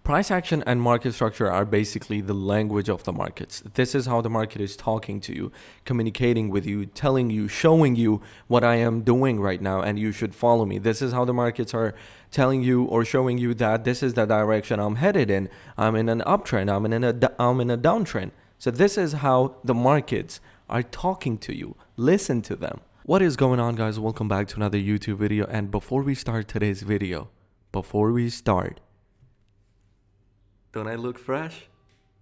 Price action and market structure are basically the language of the markets. This is how the market is talking to you, communicating with you, telling you, showing you what I am doing right now and you should follow me. This is how the markets are telling you or showing you that this is the direction I'm headed in. I'm in an uptrend, I'm in a downtrend. So this is how the markets are talking to you. Listen to them. What is going on, guys? Welcome back to another YouTube video. And before we start today's video, don't I look fresh?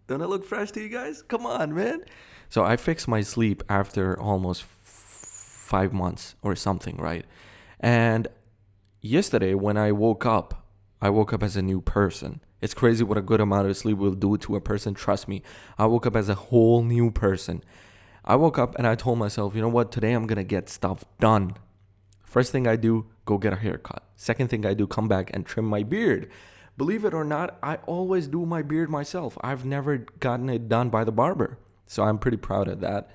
Don't I look fresh to you guys? Come on, man. So I fixed my sleep after almost 5 months or something, right? And yesterday when I woke up as a new person. It's crazy what a good amount of sleep will do to a person. Trust me. I woke up as a whole new person. I woke up and I told myself, you know what? Today I'm going to get stuff done. First thing I do, go get a haircut. Second thing I do, come back and trim my beard. Believe it or not, I always do my beard myself. I've never gotten it done by the barber. So I'm pretty proud of that.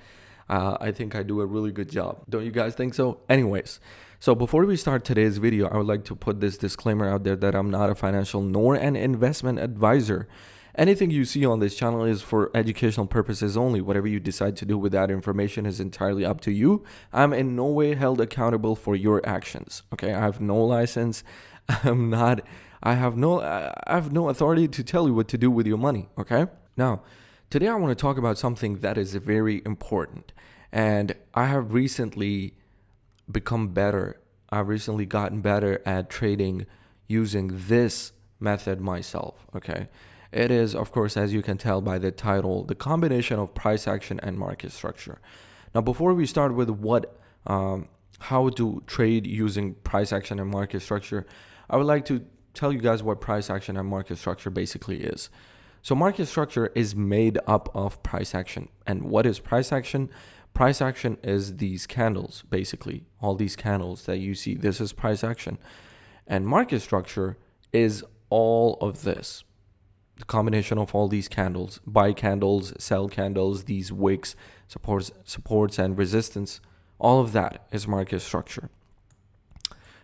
I think I do a really good job. Don't you guys think so? Anyways, so before we start today's video, I would like to put this disclaimer out there that I'm not a financial nor an investment advisor. Anything you see on this channel is for educational purposes only. Whatever you decide to do with that information is entirely up to you. I'm in no way held accountable for your actions. Okay, I have no license. I have no authority to tell you what to do with your money. Okay. Now, today I want to talk about something that is very important, and I have recently become better. I've recently gotten better at trading using this method myself. Okay. It is, of course, as you can tell by the title, the combination of price action and market structure. Now, before we start with how to trade using price action and market structure, I would like to tell you guys what price action and market structure basically is. So market structure is made up of price action. And what is price action? Price action is these candles, basically. All these candles that you see, this is price action. And market structure is all of this. The combination of all these candles, buy candles, sell candles, these wicks, supports and resistance, all of that is market structure.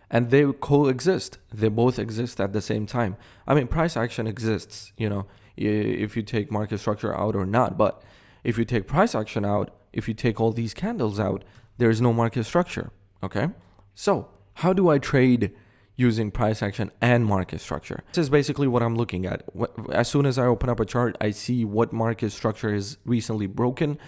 And they coexist. They both exist at the same time. I mean, price action exists, you know, if you take market structure out or not. But if you take price action out, if you take all these candles out, there is no market structure. Okay. So how do I trade using price action and market structure? This is basically what I'm looking at. As soon as I open up a chart, I see what market structure is recently broken.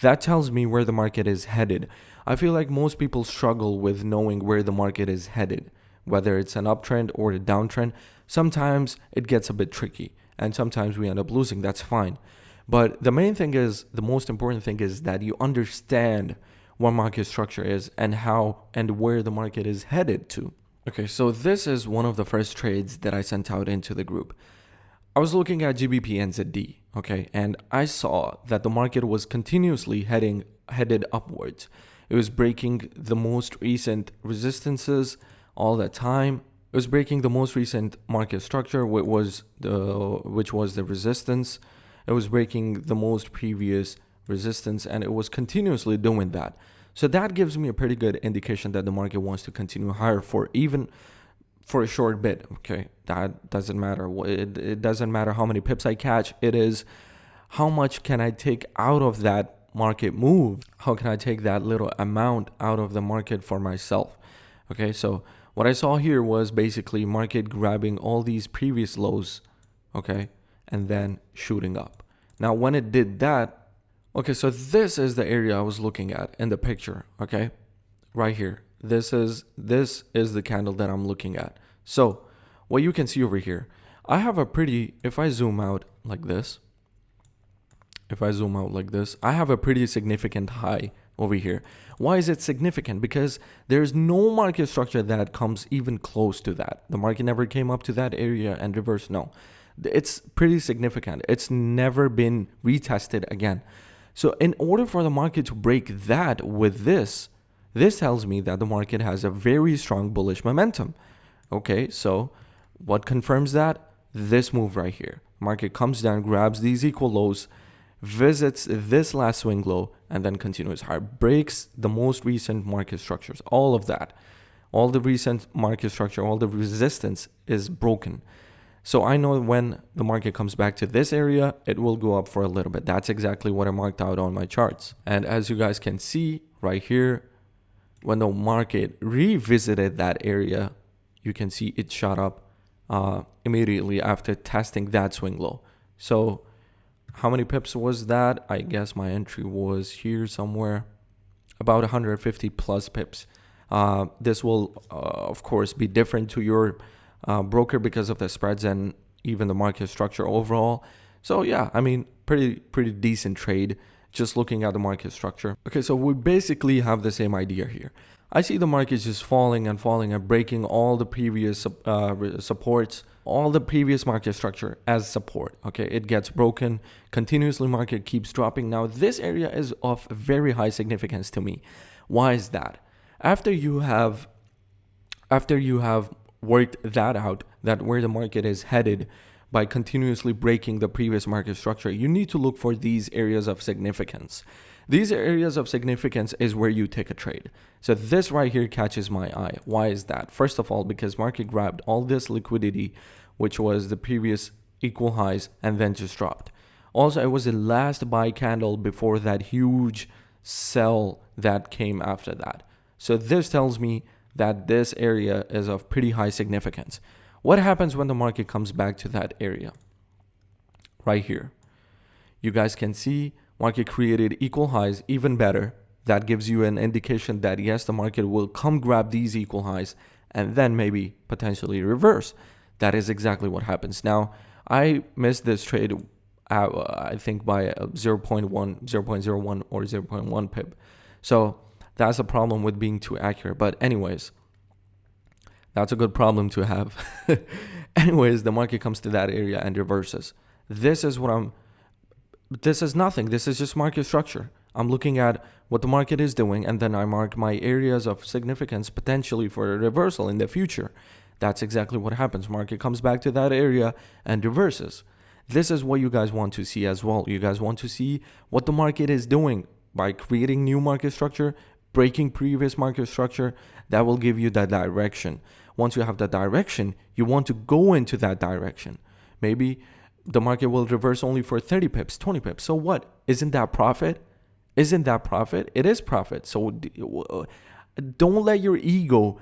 That tells me where the market is headed. I feel like most people struggle with knowing where the market is headed, whether it's an uptrend or a downtrend. Sometimes it gets a bit tricky and sometimes we end up losing. That's fine. But the main thing is, the most important thing is that you understand what market structure is and how and where the market is headed to. Okay, so this is one of the first trades that I sent out into the group. I was looking at GBP NZD, okay, and I saw that the market was continuously headed upwards. It was breaking the most recent resistances all the time. It was breaking the most recent market structure, which was the resistance. It was breaking the most previous resistance, and it was continuously doing that. So that gives me a pretty good indication that the market wants to continue higher for a short bit. Okay, that doesn't matter. It doesn't matter how many pips I catch. It is how much can I take out of that market move? How can I take that little amount out of the market for myself? Okay, so what I saw here was basically market grabbing all these previous lows, okay, and then shooting up. Now, when it did that, okay, so this is the area I was looking at in the picture, okay, right here. This is the candle that I'm looking at. So what you can see over here, I have a pretty, if I zoom out like this, I have a pretty significant high over here. Why is it significant? Because there's no market structure that comes even close to that. The market never came up to that area and reversed. No, it's pretty significant. It's never been retested again. So in order for the market to break that with this tells me that the market has a very strong bullish momentum. Okay, so what confirms that? This move right here. Market comes down, grabs these equal lows, visits this last swing low, and then continues higher. Breaks the most recent market structures. All of that. All the recent market structure, all the resistance is broken. So I know when the market comes back to this area, it will go up for a little bit. That's exactly what I marked out on my charts. And as you guys can see right here, when the market revisited that area, you can see it shot up immediately after testing that swing low. So how many pips was that? I guess my entry was here somewhere, about 150 plus pips. This will, of course, be different to your broker because of the spreads and even the market structure overall. So yeah, I mean, pretty decent trade just looking at the market structure. Okay, so we basically have the same idea here. I see the market just falling and falling and breaking all the previous supports, all the previous market structure as support. Okay, it gets broken continuously, market keeps dropping. Now this area is of very high significance to me. Why is that? After you have worked that out, that where the market is headed by continuously breaking the previous market structure, you need to look for these areas of significance. These areas of significance is where you take a trade. So this right here catches my eye. Why is that? First of all, because market grabbed all this liquidity, which was the previous equal highs, and then just dropped. Also, it was the last buy candle before that huge sell that came after that. So this tells me that this area is of pretty high significance. What happens when the market comes back to that area? Right here. You guys can see market created equal highs, even better. That gives you an indication that yes, the market will come grab these equal highs and then maybe potentially reverse. That is exactly what happens. Now, I missed this trade, I think by 0.1, 0.01 or 0.1 pip. So that's a problem with being too accurate. But anyways, that's a good problem to have. Anyways, the market comes to that area and reverses. This is nothing. This is just market structure. I'm looking at what the market is doing, and then I mark my areas of significance potentially for a reversal in the future. That's exactly what happens. Market comes back to that area and reverses. This is what you guys want to see as well. You guys want to see what the market is doing by creating new market structure, breaking previous market structure. That will give you that direction. Once you have that direction, you want to go into that direction. Maybe the market will reverse only for 30 pips, 20 pips. So what? Isn't that profit? Isn't that profit? It is profit. So don't let your ego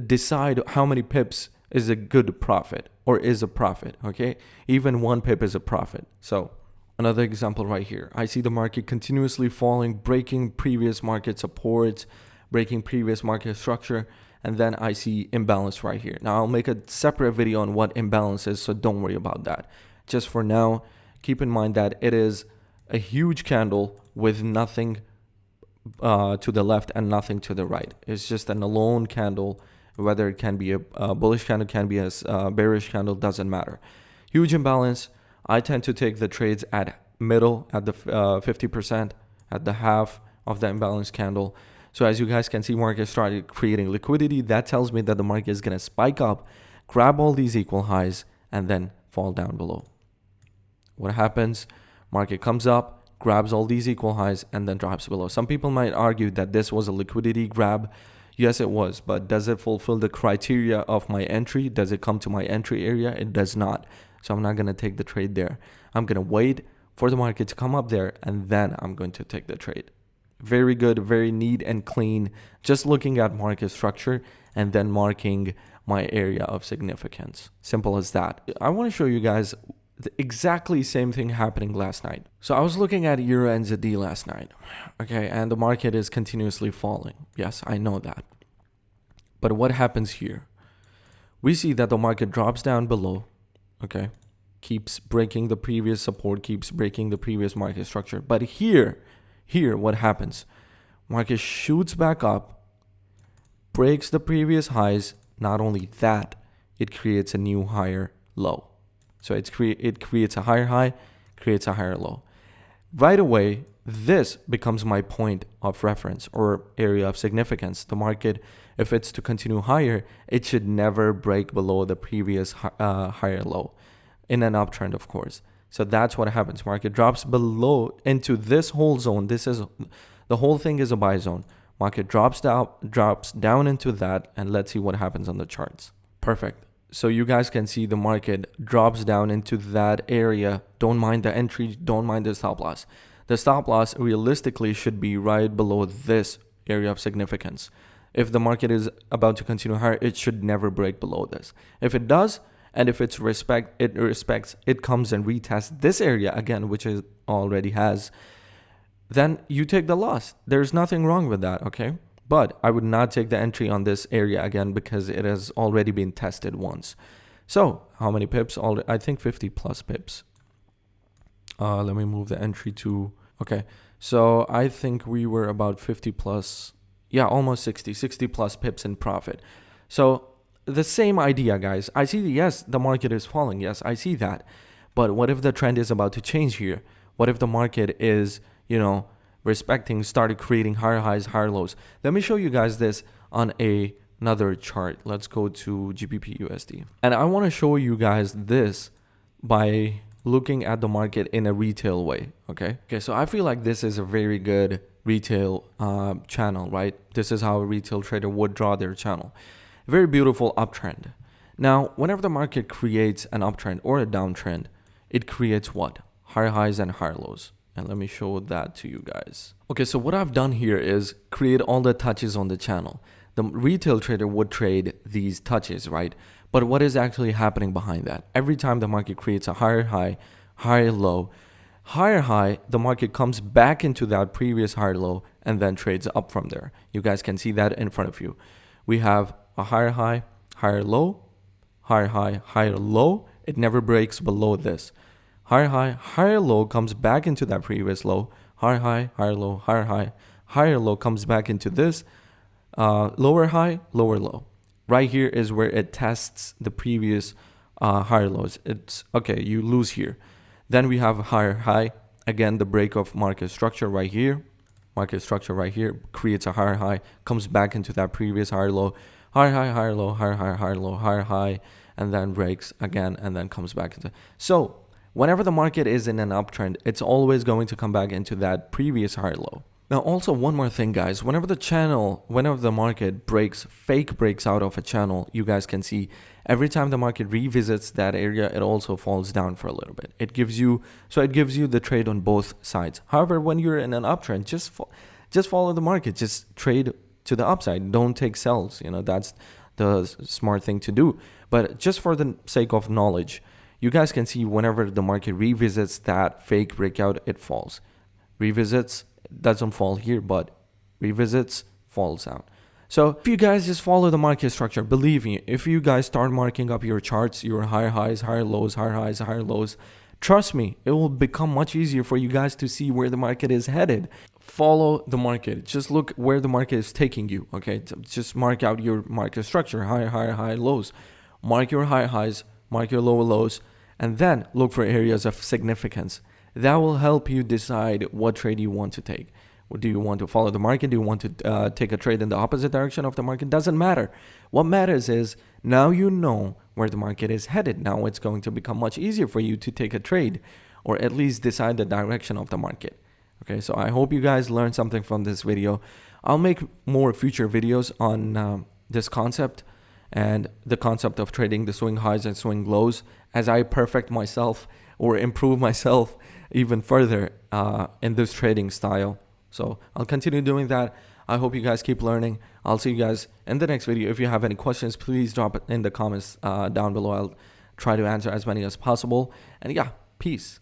decide how many pips is a good profit or is a profit, okay? Even 1 pip is a profit. So another example right here. I see the market continuously falling, breaking previous market supports, breaking previous market structure, and then I see imbalance right here. Now I'll make a separate video on what imbalance is, so don't worry about that. Just for now, keep in mind that it is a huge candle with nothing to the left and nothing to the right. It's just an alone candle. Whether it can be a bullish candle, can be a bearish candle, doesn't matter. Huge imbalance. I tend to take the trades at middle, at the 50%, at the half of the imbalance candle. So as you guys can see, market started creating liquidity. That tells me that the market is going to spike up, grab all these equal highs, and then fall down below. What happens? Market comes up, grabs all these equal highs, and then drops below. Some people might argue that this was a liquidity grab. Yes, it was, but does it fulfill the criteria of my entry? Does it come to my entry area? It does not. So I'm not going to take the trade there. I'm going to wait for the market to come up there, and then I'm going to take the trade. Very good, very neat and clean. Just looking at market structure and then marking my area of significance. Simple as that. I want to show you guys the exactly same thing happening last night. So I was looking at Euro NZD last night. Okay, and the market is continuously falling. Yes, I know that. But what happens here? We see that the market drops down below. Okay, keeps breaking the previous support, keeps breaking the previous market structure. But here what happens? Market shoots back up, breaks the previous highs. Not only that, it creates a new higher low. So it creates a higher high, creates a higher low. Right away, this becomes my point of reference or area of significance. The market, if it's to continue higher, it should never break below the previous higher low in an uptrend, of course. So that's what happens. Market drops below into this whole zone. The whole thing is a buy zone. Market drops down into that, and let's see what happens on the charts. Perfect. So you guys can see the market drops down into that area. Don't mind the entry, don't mind the stop loss. The stop loss realistically should be right below this area of significance. If the market is about to continue higher, it should never break below this. If it does, and if it respects, it comes and retests this area again, which it already has, then you take the loss. There's nothing wrong with that, okay? But I would not take the entry on this area again because it has already been tested once. So how many pips? I think 50 plus pips. Let me move the entry to, okay. So I think we were about 50 plus, yeah, almost 60 plus pips in profit. So the same idea, guys. I see, yes, the market is falling. Yes, I see that. But what if the trend is about to change here? What if the market is, started creating higher highs, higher lows? Let me show you guys this on another chart. Let's go to GBP USD. And I want to show you guys this by looking at the market in a retail way. Okay, so I feel like this is a very good retail channel, right? This is how a retail trader would draw their channel. Very beautiful uptrend. Now, whenever the market creates an uptrend or a downtrend, it creates what? Higher highs and higher lows. And let me show that to you guys. Okay, so what I've done here is create all the touches on the channel. The retail trader would trade these touches, right? But what is actually happening behind that? Every time the market creates a higher high, higher low, higher high, the market comes back into that previous higher low and then trades up from there. You guys can see that in front of you. We have a higher high, higher low, higher high, higher low. It never breaks below this. Higher high, higher low comes back into that previous low. Higher high, higher low, higher high, higher low comes back into this. Lower high, lower low. Right here is where it tests the previous higher lows. It's okay, you lose here. Then we have a higher high. Again, the break of market structure right here. Market structure right here creates a higher high, comes back into that previous higher low. Higher high, higher low, higher high, higher low, higher high, and then breaks again and then comes back into. So whenever the market is in an uptrend, it's always going to come back into that previous higher low. Now, also one more thing, guys, whenever the market fake breaks out of a channel, you guys can see every time the market revisits that area, it also falls down for a little bit. It gives you the trade on both sides. However, when you're in an uptrend, just follow the market, just trade to the upside. Don't take sells. That's the smart thing to do. But just for the sake of knowledge, you guys can see whenever the market revisits that fake breakout, it falls. Revisits, doesn't fall here, but revisits, falls down. So if you guys just follow the market structure, believe me, if you guys start marking up your charts, your higher highs, higher lows, higher highs, higher lows, trust me, it will become much easier for you guys to see where the market is headed. Follow the market. Just look where the market is taking you, okay? Just mark out your market structure, higher lows. Mark your higher highs, mark your lower lows, and then look for areas of significance. That will help you decide what trade you want to take. Do you want to follow the market? Do you want to take a trade in the opposite direction of the market? Doesn't matter. What matters is now you know where the market is headed. Now it's going to become much easier for you to take a trade or at least decide the direction of the market. Okay, so I hope you guys learned something from this video. I'll make more future videos on this concept and the concept of trading the swing highs and swing lows as I perfect myself or improve myself even further in this trading style. So I'll continue doing that. I hope you guys keep learning. I'll see you guys in the next video. If you have any questions, please drop it in the comments down below. I'll try to answer as many as possible. And yeah, peace.